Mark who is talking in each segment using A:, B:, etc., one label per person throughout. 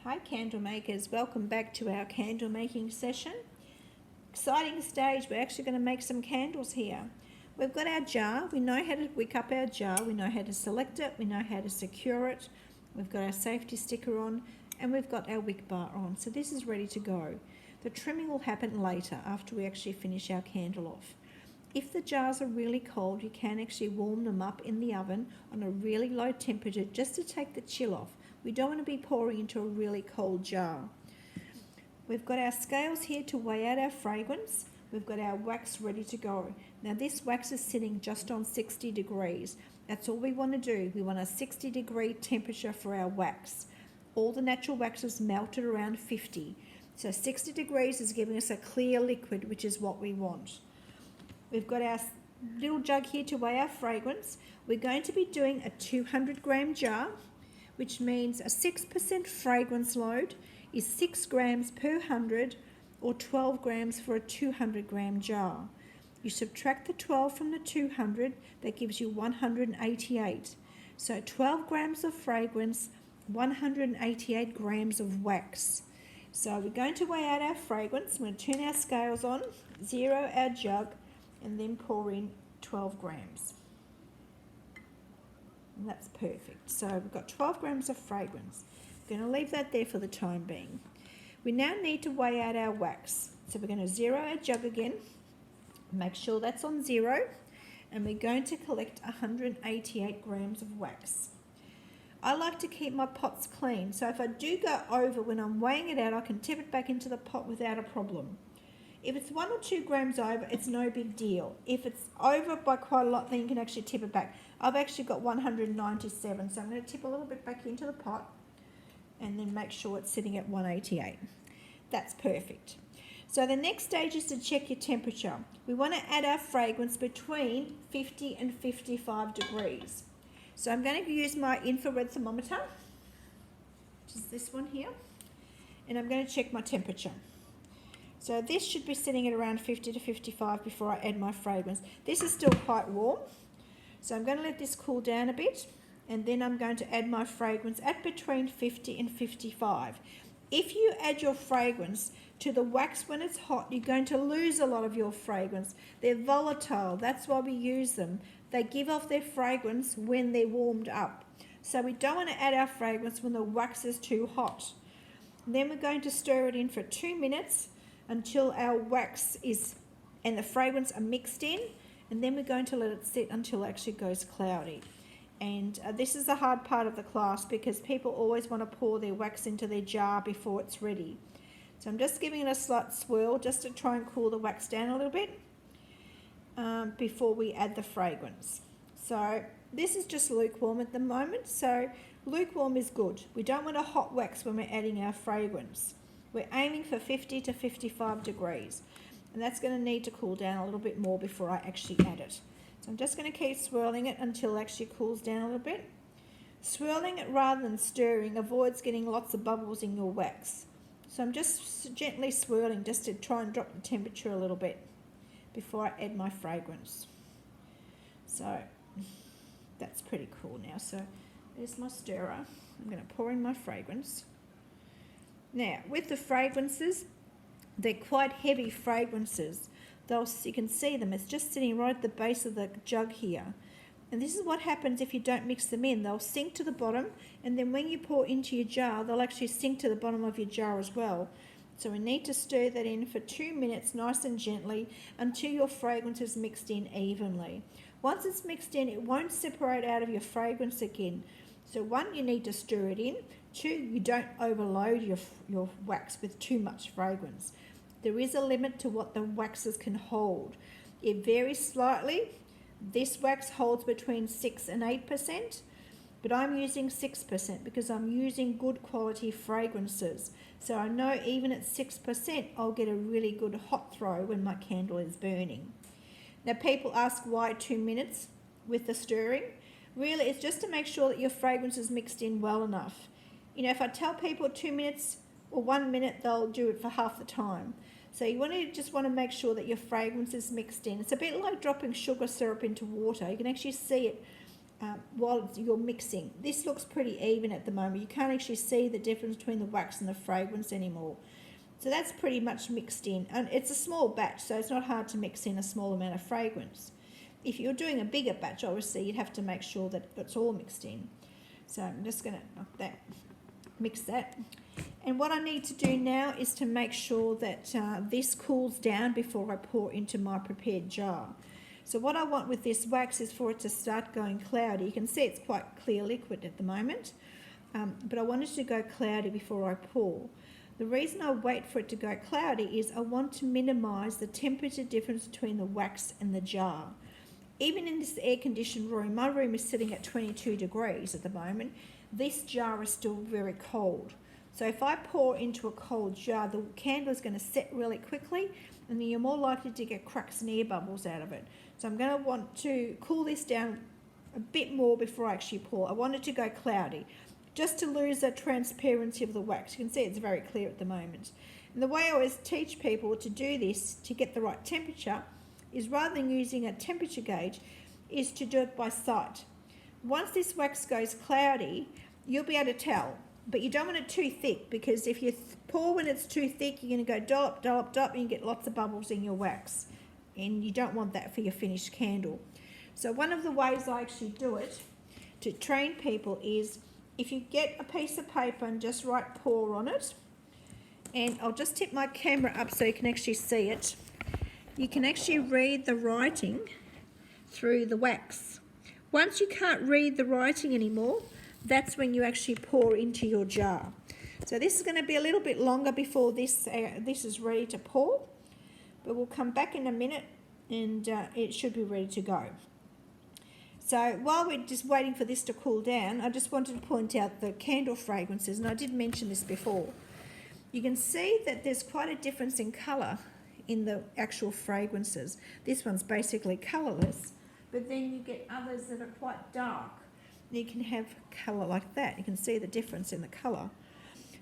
A: Hi candle makers, welcome back to our candle making session. Exciting stage, we're actually going to make some candles here. We've got our jar, we know how to wick up our jar, we know how to select it, we know how to secure it, we've got our safety sticker on, and we've got our wick bar on, so this is ready to go. The trimming will happen later after we actually finish our candle off. If the jars are really cold, you can actually warm them up in the oven on a really low temperature just to take the chill off. We don't want to be pouring into a really cold jar. We've got our scales here to weigh out our fragrance. We've got our wax ready to go. Now this wax is sitting just on 60 degrees. That's all we want to do. We want a 60-degree temperature for our wax. All the natural wax is melted around 50. So 60 degrees is giving us a clear liquid, which is what we want. We've got our little jug here to weigh our fragrance. We're going to be doing a 200-gram jar, which means a 6% fragrance load is 6 grams per 100 or 12 grams for a 200-gram jar. You subtract the 12 from the 200, that gives you 188. So 12 grams of fragrance, 188 grams of wax. So we're going to weigh out our fragrance. We're going to turn our scales on, zero our jug, and then pour in 12 grams. And that's perfect. So we've got 12 grams of fragrance. We're going to leave that there for the time being. We now need to weigh out our wax. So we're going to zero our jug again. Make sure that's on zero. And we're going to collect 188 grams of wax. I like to keep my pots clean. So if I do go over when I'm weighing it out, I can tip it back into the pot without a problem. If it's 1 or 2 grams over, it's no big deal. If it's over by quite a lot, then you can actually tip it back. I've actually got 197, so I'm going to tip a little bit back into the pot and then make sure it's sitting at 188. That's perfect. So the next stage is to check your temperature. We want to add our fragrance between 50 and 55 degrees. So I'm going to use my infrared thermometer, which is this one here, and I'm going to check my temperature. So this should be sitting at around 50 to 55 before I add my fragrance. This is still quite warm, so I'm going to let this cool down a bit, and then I'm going to add my fragrance at between 50 and 55. If you add your fragrance to the wax when it's hot, you're going to lose a lot of your fragrance. They're volatile, that's why we use them. They give off their fragrance when they're warmed up. So we don't want to add our fragrance when the wax is too hot. Then we're going to stir it in for 2 minutes until our wax and the fragrance are mixed in, and then we're going to let it sit until it actually goes cloudy. And this is the hard part of the class because people always want to pour their wax into their jar before it's ready. So I'm just giving it a slight swirl just to try and cool the wax down a little bit before we add the fragrance. So this is just lukewarm at the moment, so lukewarm is good. We don't want a hot wax when we're adding our fragrance. We're aiming for 50 to 55 degrees, and that's going to need to cool down a little bit more before I actually add it. So I'm just going to keep swirling it until it actually cools down a little bit. Swirling it rather than stirring avoids getting lots of bubbles in your wax. So I'm just gently swirling just to try and drop the temperature a little bit before I add my fragrance. So that's pretty cool now. So there's my stirrer. I'm going to pour in my fragrance. Now, with the fragrances, they're quite heavy fragrances. You can see them. It's just sitting right at the base of the jug here. And this is what happens if you don't mix them in. They'll sink to the bottom, and then when you pour into your jar, they'll actually sink to the bottom of your jar as well. So we need to stir that in for 2 minutes, nice and gently, until your fragrance is mixed in evenly. Once it's mixed in, it won't separate out of your fragrance again. So 1, you need to stir it in. 2, you don't overload your wax with too much fragrance. There is a limit to what the waxes can hold. It varies slightly. This wax holds between 6 and 8%, but I'm using 6% because I'm using good quality fragrances. So I know even at 6%, I'll get a really good hot throw when my candle is burning. Now people ask why 2 minutes with the stirring. Really, it's just to make sure that your fragrance is mixed in well enough. You know, if I tell people 2 minutes or 1 minute, they'll do it for half the time. So you just want to make sure that your fragrance is mixed in. It's a bit like dropping sugar syrup into water. You can actually see it while you're mixing. This looks pretty even at the moment. You can't actually see the difference between the wax and the fragrance anymore. So that's pretty much mixed in. And it's a small batch, so it's not hard to mix in a small amount of fragrance. If you're doing a bigger batch, obviously, you'd have to make sure that it's all mixed in. So I'm just going to mix that. And what I need to do now is to make sure that this cools down before I pour into my prepared jar. So what I want with this wax is for it to start going cloudy. You can see it's quite clear liquid at the moment, but I want it to go cloudy before I pour. The reason I wait for it to go cloudy is I want to minimise the temperature difference between the wax and the jar. Even in this air-conditioned room, my room is sitting at 22 degrees at the moment, this jar is still very cold. So if I pour into a cold jar, the candle is going to set really quickly, and then you're more likely to get cracks and air bubbles out of it. So I'm going to want to cool this down a bit more before I actually pour. I want it to go cloudy, just to lose the transparency of the wax. You can see it's very clear at the moment. And the way I always teach people to do this, to get the right temperature, is rather than using a temperature gauge, is to do it by sight. Once this wax goes cloudy, you'll be able to tell. But you don't want it too thick, because if you pour when it's too thick, you're going to go dollop, dollop, dollop, and you get lots of bubbles in your wax. And you don't want that for your finished candle. So one of the ways I actually do it to train people is if you get a piece of paper and just write pour on it, and I'll just tip my camera up so you can actually see it. You can actually read the writing through the wax. Once you can't read the writing anymore, that's when you actually pour into your jar. So this is going to be a little bit longer before this is ready to pour, but we'll come back in a minute and it should be ready to go. So while we're just waiting for this to cool down, I just wanted to point out the candle fragrances, and I did mention this before. You can see that there's quite a difference in colour in the actual fragrances. This one's basically colourless, but then you get others that are quite dark. You can have colour like that. You can see the difference in the colour.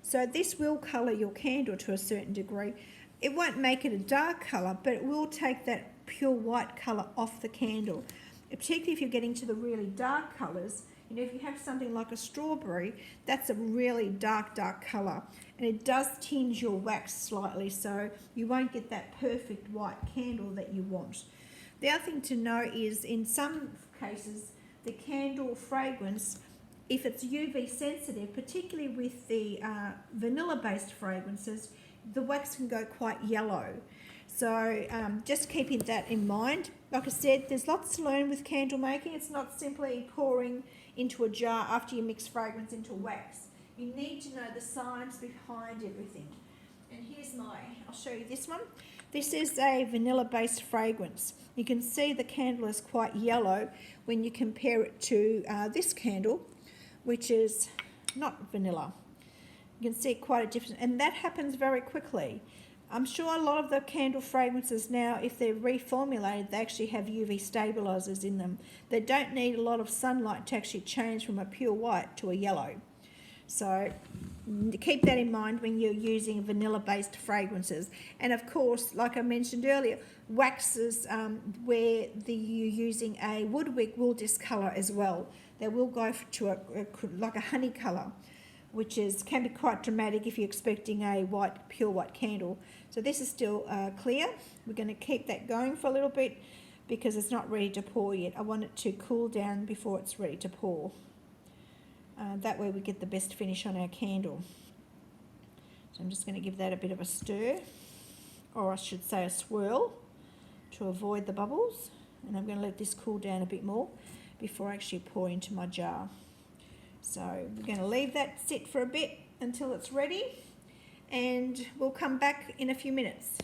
A: So this will colour your candle to a certain degree. It won't make it a dark colour, but it will take that pure white colour off the candle. Particularly if you're getting to the really dark colours. You know, if you have something like a strawberry, that's a really dark, dark colour. And it does tinge your wax slightly, so you won't get that perfect white candle that you want. The other thing to know is in some cases, the candle fragrance, if it's UV sensitive, particularly with the vanilla-based fragrances, the wax can go quite yellow. So just keeping that in mind. Like I said, there's lots to learn with candle making. It's not simply pouring into a jar after you mix fragrance into wax. You need to know the science behind everything. And here's I'll show you this one. This is a vanilla-based fragrance. You can see the candle is quite yellow when you compare it to this candle, which is not vanilla. You can see quite a difference, and that happens very quickly. I'm sure a lot of the candle fragrances now, if they're reformulated, they actually have UV stabilizers in them. They don't need a lot of sunlight to actually change from a pure white to a yellow. So keep that in mind when you're using vanilla-based fragrances. And of course, like I mentioned earlier, waxes where you're using a wood wick will discolour as well. They will go to like a honey colour, which can be quite dramatic if you're expecting a pure white candle. So this is still clear. We're going to keep that going for a little bit because it's not ready to pour yet. I want it to cool down before it's ready to pour. That way we get the best finish on our candle. So I'm just going to give that a bit of a stir, or I should say a swirl, to avoid the bubbles. And I'm going to let this cool down a bit more before I actually pour into my jar. So we're going to leave that sit for a bit until it's ready, and we'll come back in a few minutes.